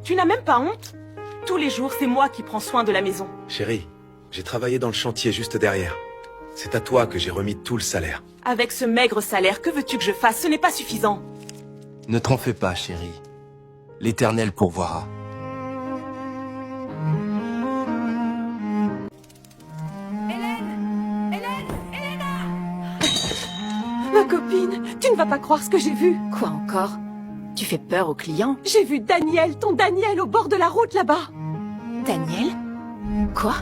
Tu n'as même pas honte? Tous les jours, c'est moi qui prends soin de la maison. Chérie, j'ai travaillé dans le chantier juste derrière. C'est à toi que j'ai remis tout le salaire. Avec ce maigre salaire, que veux-tu que je fasse? Ce n'est pas suffisant. Ne t'en fais pas, chérie. L'Éternel pourvoira. Ma copine, tu ne vas pas croire ce que j'ai vu. Quoi encore? Tu fais peur aux clients? J'ai vu Daniel, ton Daniel, au bord de la route là-bas. Daniel? Quoi?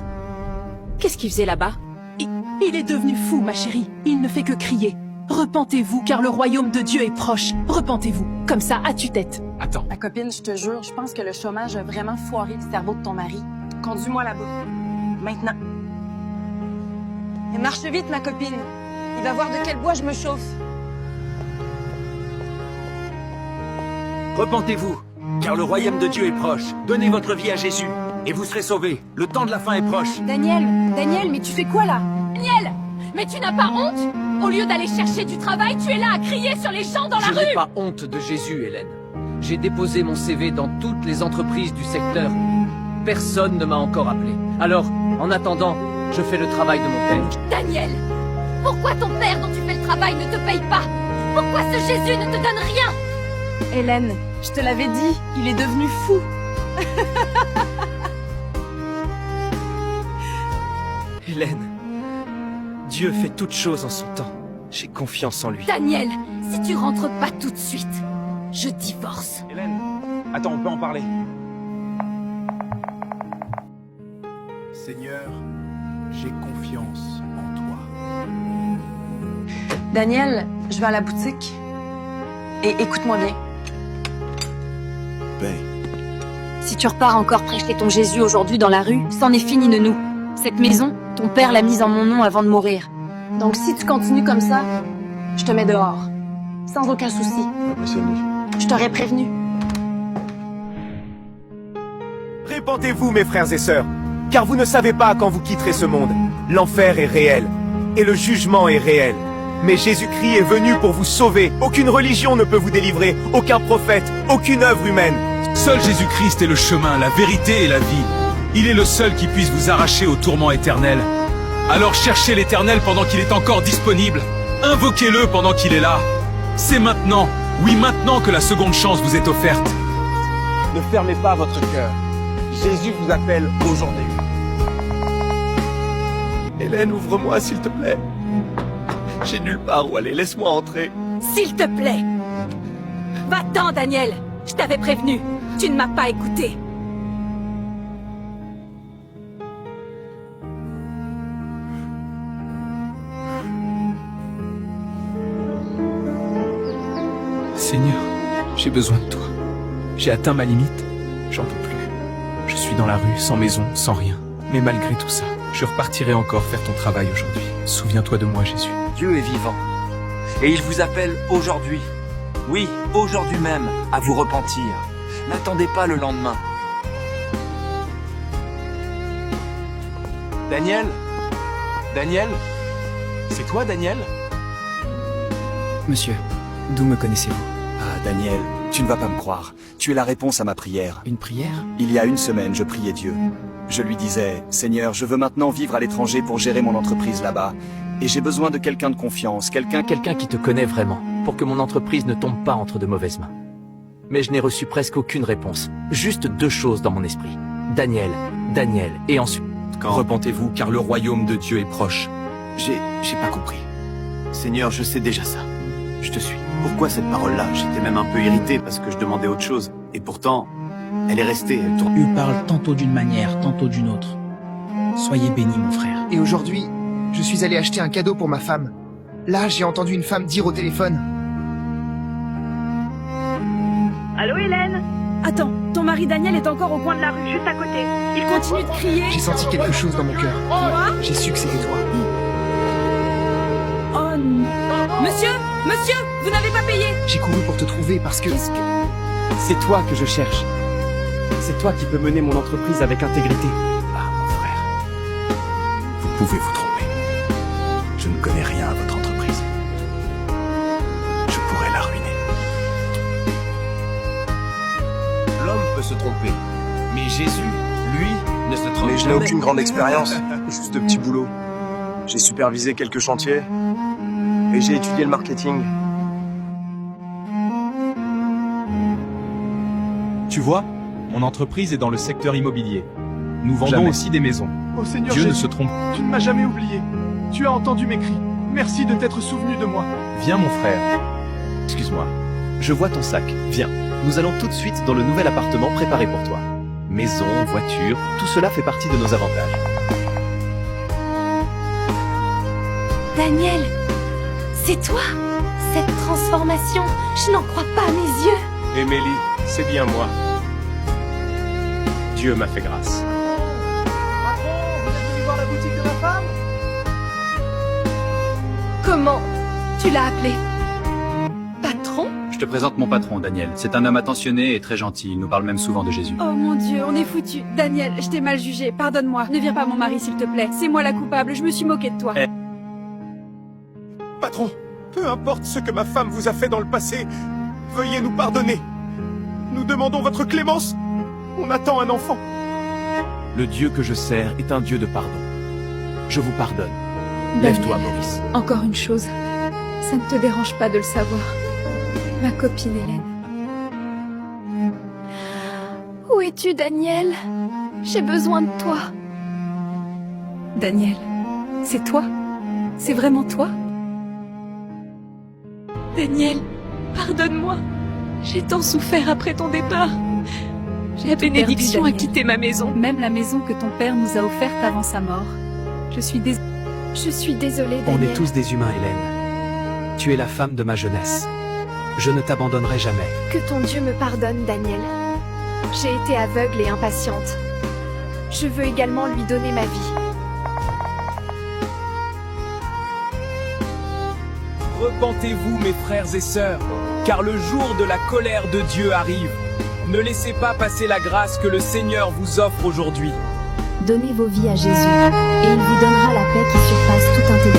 Qu'est-ce qu'il faisait là-bas? Il est devenu fou, ma chérie. Il ne fait que crier. Repentez-vous, car le royaume de Dieu est proche. Repentez-vous. Comme ça, à tue-tête. Attends. Ma copine, je te jure, je pense que le chômage a vraiment foiré le cerveau de ton mari. Conduis-moi là-bas. Maintenant. Et marche vite, ma copine. Il va voir de quel bois je me chauffe. Repentez-vous, car le royaume de Dieu est proche. Donnez votre vie à Jésus, et vous serez sauvés. Le temps de la fin est proche. Daniel, mais tu fais quoi là? Daniel! Mais tu n'as pas honte? Au lieu d'aller chercher du travail, tu es là à crier sur les gens dans la Je n'ai rue! pas honte de Jésus, Hélène. J'ai déposé mon CV dans toutes les entreprises du secteur. Personne ne m'a encore appelé. Alors, en attendant, je fais le travail de mon père. Daniel! Pourquoi ton père dont tu fais le travail ne te paye pas? Pourquoi ce Jésus ne te donne rien? Hélène, je te l'avais dit, il est devenu fou. Hélène, Dieu fait toutes choses en son temps. J'ai confiance en lui. Daniel, si tu rentres pas tout de suite, je divorce. Hélène, attends, on peut en parler. Seigneur, j'ai confiance en toi. Daniel, je vais à la boutique. Et écoute-moi bien. Ben, Si tu repars encore prêcher ton Jésus aujourd'hui dans la rue, c'en est fini de nous. Cette maison, ton père l'a mise en mon nom avant de mourir. Donc si tu continues comme ça, je te mets dehors. Sans aucun souci. Je t'aurais prévenu. Répentez-vous, mes frères et sœurs, car vous ne savez pas quand vous quitterez ce monde. L'enfer est réel, et le jugement est réel. Mais Jésus-Christ est venu pour vous sauver. Aucune religion ne peut vous délivrer, aucun prophète, aucune œuvre humaine. Seul Jésus-Christ est le chemin, la vérité et la vie. Il est le seul qui puisse vous arracher au tourment éternel. Alors cherchez l'Éternel pendant qu'il est encore disponible. Invoquez-le pendant qu'il est là. C'est maintenant, oui maintenant que la seconde chance vous est offerte. Ne fermez pas votre cœur. Jésus vous appelle aujourd'hui. Hélène, ouvre-moi s'il te plaît. J'ai nulle part où aller, laisse-moi entrer. S'il te plaît! Va-t'en, Daniel! Je t'avais prévenu. Tu ne m'as pas écouté. Seigneur, j'ai besoin de toi. J'ai atteint ma limite. J'en peux plus. Je suis dans la rue, sans maison, sans rien. Mais malgré tout ça, je repartirai encore faire ton travail aujourd'hui. Souviens-toi de moi, Jésus. Dieu est vivant. Et il vous appelle aujourd'hui. Oui, aujourd'hui même, à vous repentir. N'attendez pas le lendemain. Daniel? Daniel? C'est toi, Daniel? Monsieur, d'où me connaissez-vous? Ah, Daniel, tu ne vas pas me croire. Tu es la réponse à ma prière. Une prière? Il y a une semaine, je priais Dieu. Je lui disais, Seigneur, je veux maintenant vivre à l'étranger pour gérer mon entreprise là-bas. Et j'ai besoin de quelqu'un de confiance, quelqu'un Qui te connaît vraiment, pour que mon entreprise ne tombe pas entre de mauvaises mains. Mais je n'ai reçu presque aucune réponse. Juste deux choses dans mon esprit. Daniel, et ensuite... Repentez-vous, car le royaume de Dieu est proche. j'ai pas compris. Seigneur, je sais déjà ça. Je te suis. Pourquoi cette parole-là? J'étais même un peu irrité parce que je demandais autre chose. Et pourtant, elle est restée, elle tourne. Tu parles tantôt d'une manière, tantôt d'une autre. Soyez béni, mon frère. Et aujourd'hui, je suis allé acheter un cadeau pour ma femme. Là, j'ai entendu une femme dire au téléphone. Allô, Hélène? Attends, ton mari Daniel est encore au coin de la rue, juste à côté. Il continue de crier. J'ai senti quelque chose dans mon cœur. Quoi? J'ai su que c'était toi. Oh non. Monsieur, vous n'avez pas payé? J'ai couru pour te trouver parce que... C'est toi que je cherche. C'est toi qui peux mener mon entreprise avec intégrité. Ah, mon frère. Vous pouvez vous tromper. Je ne connais rien à votre entreprise. Je pourrais la ruiner. L'homme peut se tromper. Mais Jésus, lui, ne se trompe Mais je n'ai jamais. aucune grande expérience, juste de petits boulots. J'ai supervisé quelques chantiers et j'ai étudié le marketing. Tu vois, mon entreprise est dans le secteur immobilier. Nous vendons Jamais. aussi des maisons. Oh Seigneur Dieu ne Jésus, se trompe. tu ne m'as jamais oublié. Tu as entendu mes cris. Merci de t'être souvenu de moi. Viens mon frère. Excuse-moi. Je vois ton sac. Viens. Nous allons tout de suite dans le nouvel appartement préparé pour toi. Maison, voiture, tout cela fait partie de nos avantages. Daniel, c'est toi? Cette transformation, je n'en crois pas à mes yeux. Émilie, c'est bien moi. Dieu m'a fait grâce. Patron, vous êtes venu voir la boutique de ma femme? Comment tu l'as appelé? Patron? Je te présente mon patron, Daniel. C'est un homme attentionné et très gentil. Il nous parle même souvent de Jésus. Oh mon Dieu, on est foutus. Daniel, je t'ai mal jugé. Pardonne-moi. Ne vire pas mon mari, s'il te plaît. C'est moi la coupable. Je me suis moquée de toi. Patron, peu importe ce que ma femme vous a fait dans le passé, veuillez nous pardonner. Nous demandons votre clémence. On attend un enfant. Le Dieu que je sers est un Dieu de pardon. Je vous pardonne. Lève-toi, Maurice. Encore une chose. Ça ne te dérange pas de le savoir. Ma copine Hélène. Où es-tu, Daniel? J'ai besoin de toi. Daniel, c'est toi? C'est vraiment toi? Daniel, pardonne-moi. J'ai tant souffert après ton départ. La bénédiction a quitté ma maison. Même la maison que ton père nous a offerte avant sa mort. Je suis désolée, On Daniel. est tous des humains, Hélène. Tu es la femme de ma jeunesse. Je ne t'abandonnerai jamais. Que ton Dieu me pardonne, Daniel. J'ai été aveugle et impatiente. Je veux également lui donner ma vie. Repentez-vous, mes frères et sœurs, car le jour de la colère de Dieu arrive. Ne laissez pas passer la grâce que le Seigneur vous offre aujourd'hui. Donnez vos vies à Jésus, et il vous donnera la paix qui surpasse toute intelligence.